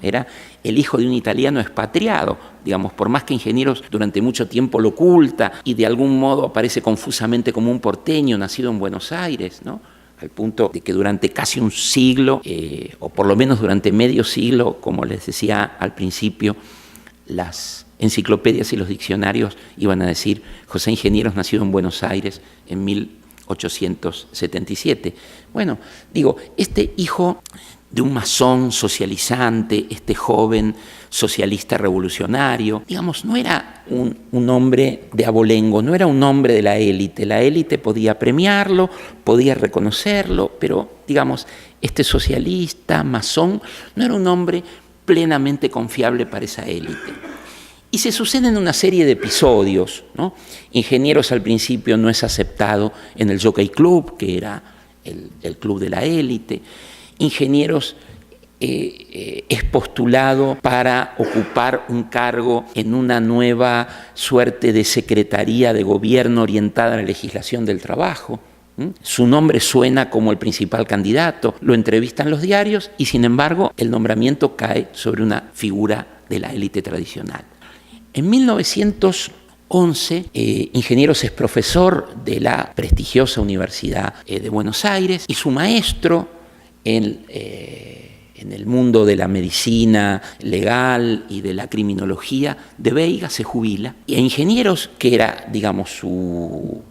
Era el hijo de un italiano expatriado, digamos, por más que Ingenieros durante mucho tiempo lo oculta y de algún modo aparece confusamente como un porteño nacido en Buenos Aires, ¿no? Al punto de que durante casi un siglo, o por lo menos durante medio siglo, como les decía al principio, las enciclopedias y los diccionarios iban a decir José Ingenieros nacido en Buenos Aires en 1877. Bueno, digo, este hijo de un masón socializante, este joven socialista revolucionario, digamos, no era un hombre de abolengo, no era un hombre de la élite podía premiarlo, podía reconocerlo, pero, digamos, este socialista, masón, no era un hombre plenamente confiable para esa élite. Y se suceden una serie de episodios, ¿no? Ingenieros al principio no es aceptado en el Jockey Club, que era el club de la élite. Ingenieros es postulado para ocupar un cargo en una nueva suerte de secretaría de gobierno orientada a la legislación del trabajo. Su nombre suena como el principal candidato, lo entrevistan los diarios y sin embargo el nombramiento cae sobre una figura de la élite tradicional. En 1911, Ingenieros es profesor de la prestigiosa Universidad de Buenos Aires y su maestro en el mundo de la medicina legal y de la criminología de Veiga se jubila. Y a Ingenieros, que era, digamos, su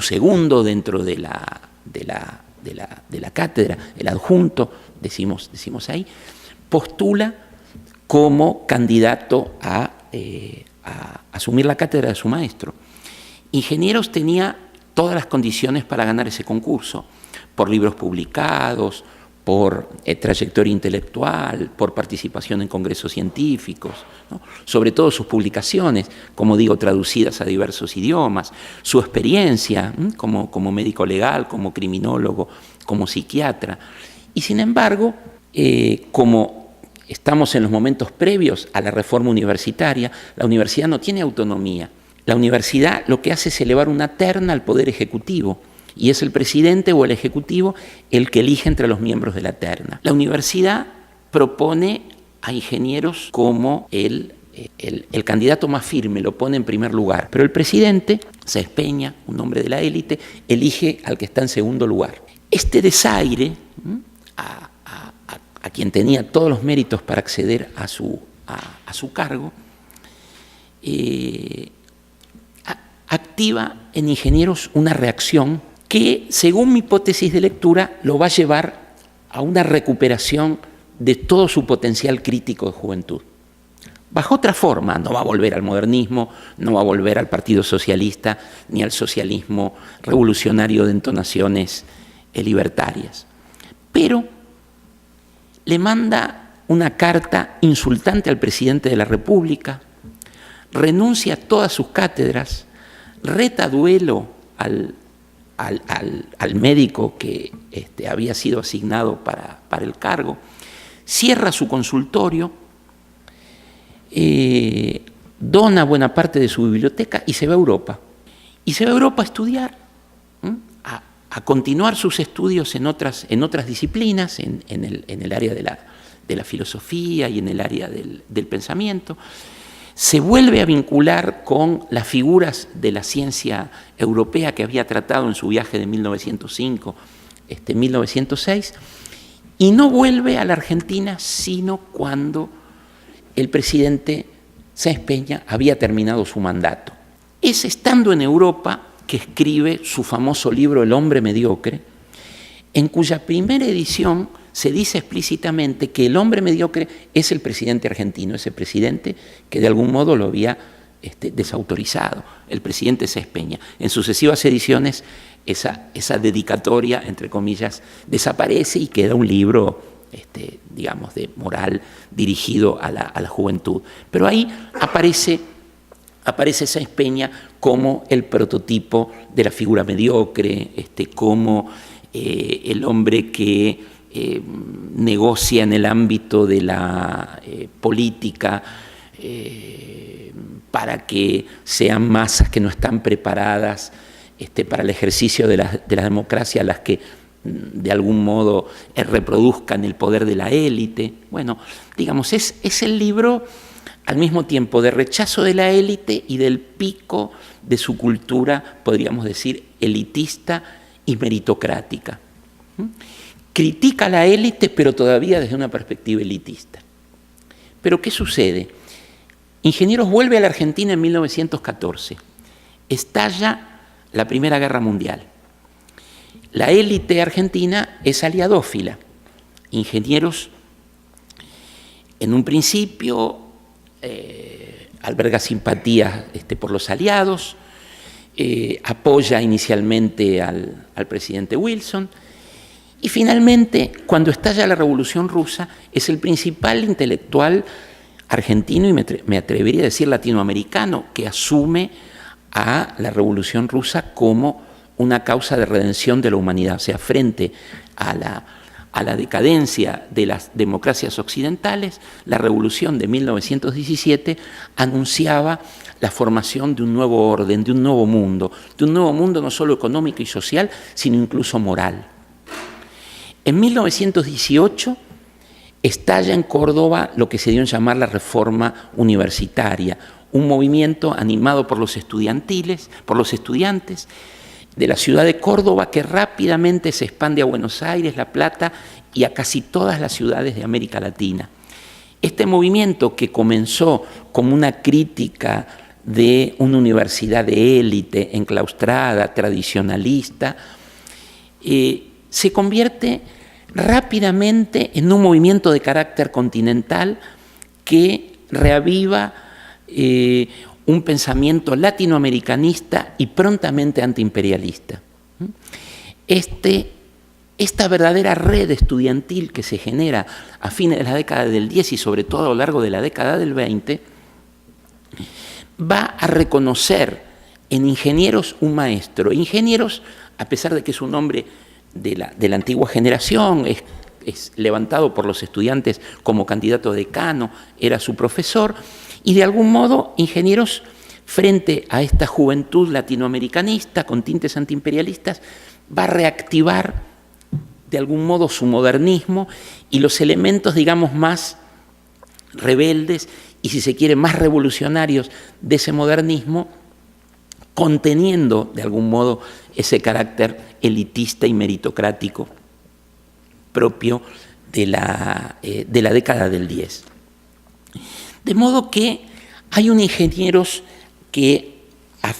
segundo dentro de la cátedra, el adjunto, decimos ahí, postula como candidato a asumir la cátedra de su maestro. Ingenieros tenía todas las condiciones para ganar ese concurso, por libros publicados, por trayectoria intelectual, por participación en congresos científicos, ¿no? Sobre todo sus publicaciones, como digo, traducidas a diversos idiomas, su experiencia como médico legal, como criminólogo, como psiquiatra. Y sin embargo, como estamos en los momentos previos a la reforma universitaria, la universidad no tiene autonomía. La universidad lo que hace es elevar una terna al Poder Ejecutivo, y es el presidente o el ejecutivo el que elige entre los miembros de la terna. La universidad propone a Ingenieros como el candidato más firme, lo pone en primer lugar, pero el presidente, Sáenz Peña, un hombre de la élite, elige al que está en segundo lugar. Este desaire a quien tenía todos los méritos para acceder a su cargo, activa en Ingenieros una reacción que, según mi hipótesis de lectura, lo va a llevar a una recuperación de todo su potencial crítico de juventud. Bajo otra forma, no va a volver al modernismo, no va a volver al Partido Socialista, ni al socialismo revolucionario de entonaciones libertarias. Pero le manda una carta insultante al presidente de la República, renuncia a todas sus cátedras, reta a duelo al médico que había sido asignado para el cargo, cierra su consultorio, dona buena parte de su biblioteca y se va a Europa. Y se va a Europa a estudiar, a continuar sus estudios en otras disciplinas, en el área de la filosofía y en el área del pensamiento. Se vuelve a vincular con las figuras de la ciencia europea que había tratado en su viaje de 1905, 1906, y no vuelve a la Argentina sino cuando el presidente Sáenz Peña había terminado su mandato. Es estando en Europa que escribe su famoso libro El hombre mediocre, en cuya primera edición se dice explícitamente que el hombre mediocre es el presidente argentino, ese presidente que de algún modo lo había desautorizado, el presidente Sáenz Peña. En sucesivas ediciones esa dedicatoria, entre comillas, desaparece y queda un libro, digamos, de moral dirigido a la juventud. Pero ahí aparece Sáenz Peña como el prototipo de la figura mediocre, como el hombre que negocia en el ámbito de la política para que sean masas que no están preparadas para el ejercicio de la democracia a las que de algún modo reproduzcan el poder de la élite. Bueno, digamos, es el libro al mismo tiempo de rechazo de la élite y del pico de su cultura, podríamos decir, elitista y meritocrática. Critica a la élite, pero todavía desde una perspectiva elitista. Pero ¿qué sucede? Ingenieros vuelve a la Argentina en 1914. Estalla la Primera Guerra Mundial. La élite argentina es aliadófila. Ingenieros, en un principio, alberga simpatías por los aliados, apoya inicialmente al presidente Wilson, y finalmente, cuando estalla la Revolución Rusa, es el principal intelectual argentino y me atrevería a decir latinoamericano que asume a la Revolución Rusa como una causa de redención de la humanidad. O sea, frente a la decadencia de las democracias occidentales, la Revolución de 1917 anunciaba la formación de un nuevo orden, de un nuevo mundo no solo económico y social, sino incluso moral. En 1918 estalla en Córdoba lo que se dio en llamar la Reforma Universitaria, un movimiento animado por los estudiantes de la ciudad de Córdoba que rápidamente se expande a Buenos Aires, La Plata y a casi todas las ciudades de América Latina. Este movimiento, que comenzó como una crítica de una universidad de élite, enclaustrada, tradicionalista, se convierte rápidamente en un movimiento de carácter continental que reaviva un pensamiento latinoamericanista y prontamente antiimperialista. Esta verdadera red estudiantil que se genera a fines de la década del 10 y sobre todo a lo largo de la década del 20 va a reconocer en Ingenieros un maestro. Ingenieros, a pesar de que es un hombre de la antigua generación, es levantado por los estudiantes como candidato a decano, era su profesor, y de algún modo Ingenieros, frente a esta juventud latinoamericanista con tintes antiimperialistas, va a reactivar de algún modo su modernismo y los elementos, digamos, más rebeldes y, si se quiere, más revolucionarios de ese modernismo, conteniendo de algún modo ese carácter elitista y meritocrático propio de la década del 10. De modo que hay un Ingenieros que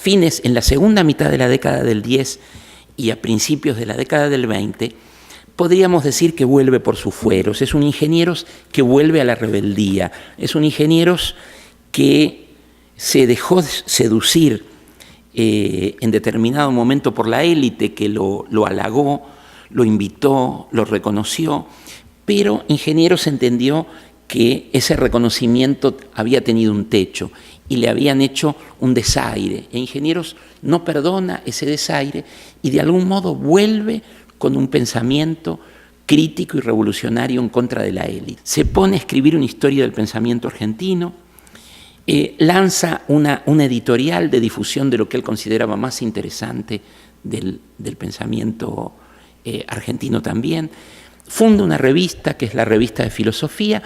en la segunda mitad de la década del 10 y a principios de la década del 20, podríamos decir que vuelve por sus fueros. Es un Ingenieros que vuelve a la rebeldía. Es un Ingenieros que se dejó seducir en determinado momento por la élite, que lo halagó, lo invitó, lo reconoció, pero Ingenieros entendió que ese reconocimiento había tenido un techo y le habían hecho un desaire. E Ingenieros no perdona ese desaire y de algún modo vuelve con un pensamiento crítico y revolucionario en contra de la élite. Se pone a escribir una historia del pensamiento argentino, lanza una editorial de difusión de lo que él consideraba más interesante del pensamiento argentino también, funda una revista que es la Revista de Filosofía,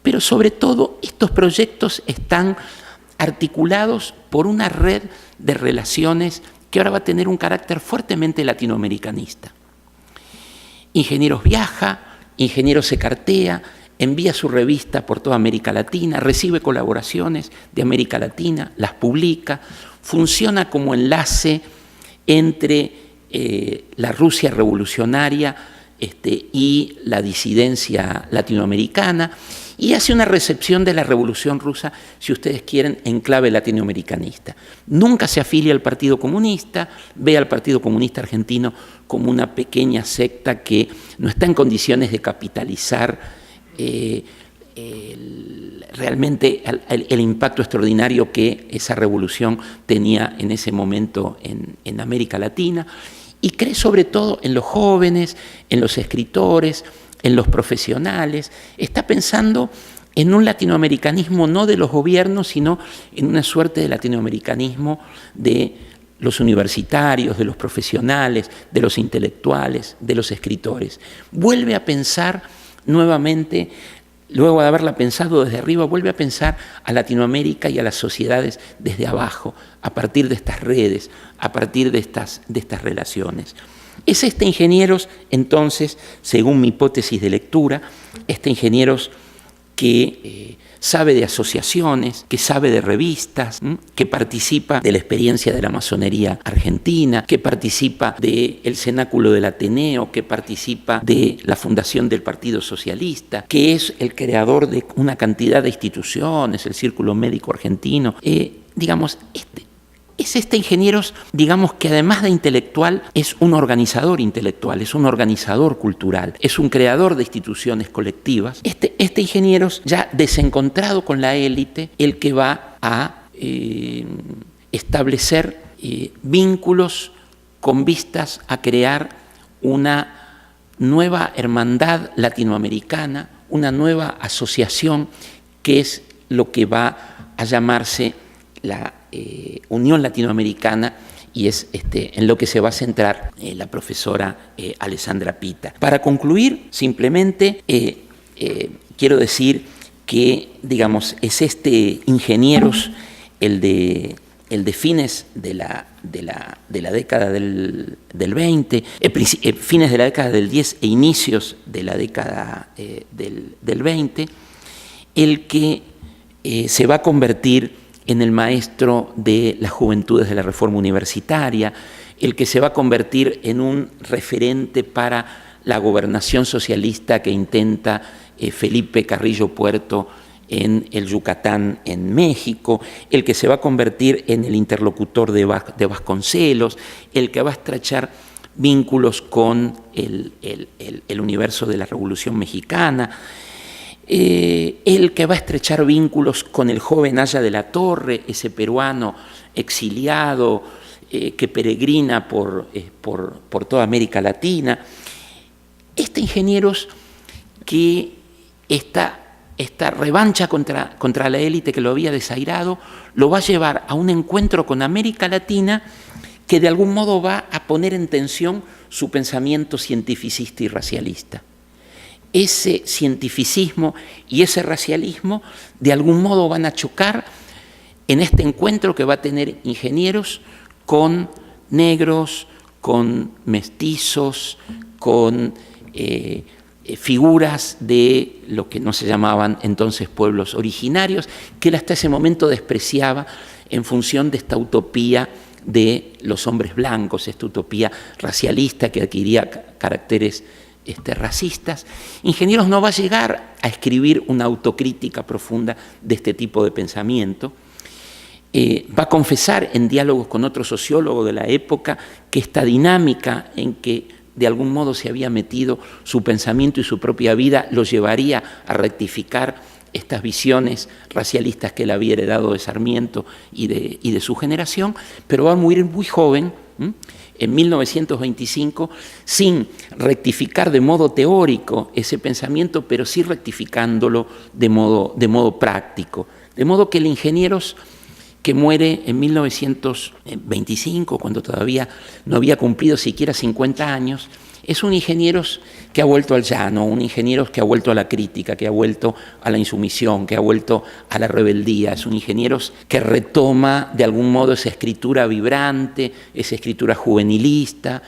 pero sobre todo estos proyectos están articulados por una red de relaciones que ahora va a tener un carácter fuertemente latinoamericanista. Ingenieros viaja, Ingenieros se cartea, envía su revista por toda América Latina, recibe colaboraciones de América Latina, las publica, funciona como enlace entre la Rusia revolucionaria y la disidencia latinoamericana, y hace una recepción de la Revolución Rusa, si ustedes quieren, en clave latinoamericanista. Nunca se afilia al Partido Comunista, ve al Partido Comunista Argentino como una pequeña secta que no está en condiciones de capitalizar realmente el impacto extraordinario que esa revolución tenía en ese momento en América Latina, y cree sobre todo en los jóvenes, en los escritores, en los profesionales. Está pensando en un latinoamericanismo no de los gobiernos, sino en una suerte de latinoamericanismo de los universitarios, de los profesionales, de los intelectuales, de los escritores. Vuelve a pensar nuevamente, luego de haberla pensado desde arriba, vuelve a pensar a Latinoamérica y a las sociedades desde abajo, a partir de estas redes, a partir de estas relaciones. Es Ingenieros, entonces, según mi hipótesis de lectura, Ingenieros que sabe de asociaciones, que sabe de revistas, que participa de la experiencia de la masonería argentina, que participa del cenáculo del Ateneo, que participa de la fundación del Partido Socialista, que es el creador de una cantidad de instituciones, el Círculo Médico Argentino. Es Ingenieros, digamos, que además de intelectual, es un organizador intelectual, es un organizador cultural, es un creador de instituciones colectivas. Ingenieros, ya desencontrado con la élite, el que va a establecer vínculos con vistas a crear una nueva hermandad latinoamericana, una nueva asociación, que es lo que va a llamarse la Unión Latinoamericana, y es en lo que se va a centrar la profesora Alessandra Pita. Para concluir, simplemente quiero decir que, digamos, es Ingenieros el de fines de la década del 20, fines de la década del 10 e inicios de la década del 20, el que se va a convertir en el maestro de las juventudes de la reforma universitaria, el que se va a convertir en un referente para la gobernación socialista que intenta Felipe Carrillo Puerto en el Yucatán, en México, el que se va a convertir en el interlocutor de Vasconcelos, el que va a estrechar vínculos con el universo de la Revolución Mexicana, el que va a estrechar vínculos con el joven Aya de la Torre, ese peruano exiliado que peregrina por toda América Latina. Ingenieros que esta revancha contra la élite que lo había desairado, lo va a llevar a un encuentro con América Latina que de algún modo va a poner en tensión su pensamiento cientificista y racialista. Ese cientificismo y ese racialismo de algún modo van a chocar en este encuentro que va a tener Ingenieros con negros, con mestizos, con figuras de lo que no se llamaban entonces pueblos originarios, que él hasta ese momento despreciaba en función de esta utopía de los hombres blancos, esta utopía racialista que adquiría caracteres racistas. Ingenieros no va a llegar a escribir una autocrítica profunda de este tipo de pensamiento. Va a confesar en diálogos con otro sociólogo de la época que esta dinámica en que de algún modo se había metido su pensamiento y su propia vida lo llevaría a rectificar estas visiones racialistas que él había heredado de Sarmiento y de su generación, pero va a morir muy joven, en 1925, sin rectificar de modo teórico ese pensamiento, pero sí rectificándolo de modo práctico. De modo que el Ingenieros, que muere en 1925, cuando todavía no había cumplido siquiera 50 años, es un Ingenieros que ha vuelto al llano, un Ingenieros que ha vuelto a la crítica, que ha vuelto a la insumisión, que ha vuelto a la rebeldía. Es un Ingenieros que retoma de algún modo esa escritura vibrante, esa escritura juvenilista,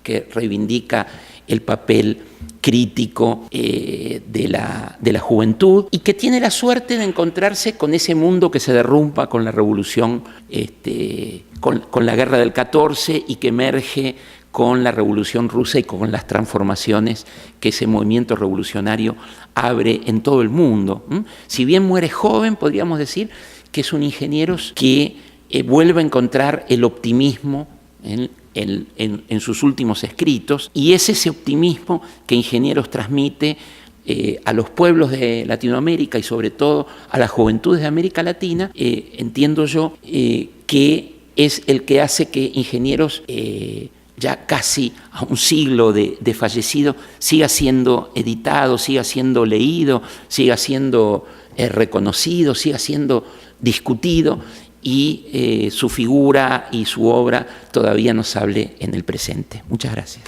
que reivindica el papel crítico de la juventud, y que tiene la suerte de encontrarse con ese mundo que se derrumba con la revolución, con la guerra del 14, y que emerge con la Revolución Rusa y con las transformaciones que ese movimiento revolucionario abre en todo el mundo. Si bien muere joven, podríamos decir que es un Ingenieros que vuelve a encontrar el optimismo en sus últimos escritos, y es ese optimismo que Ingenieros transmite a los pueblos de Latinoamérica y sobre todo a las juventudes de América Latina, entiendo yo que es el que hace que Ingenieros, ya casi a un siglo de fallecido, siga siendo editado, siga siendo leído, siga siendo reconocido, siga siendo discutido, y su figura y su obra todavía nos hable en el presente. Muchas gracias.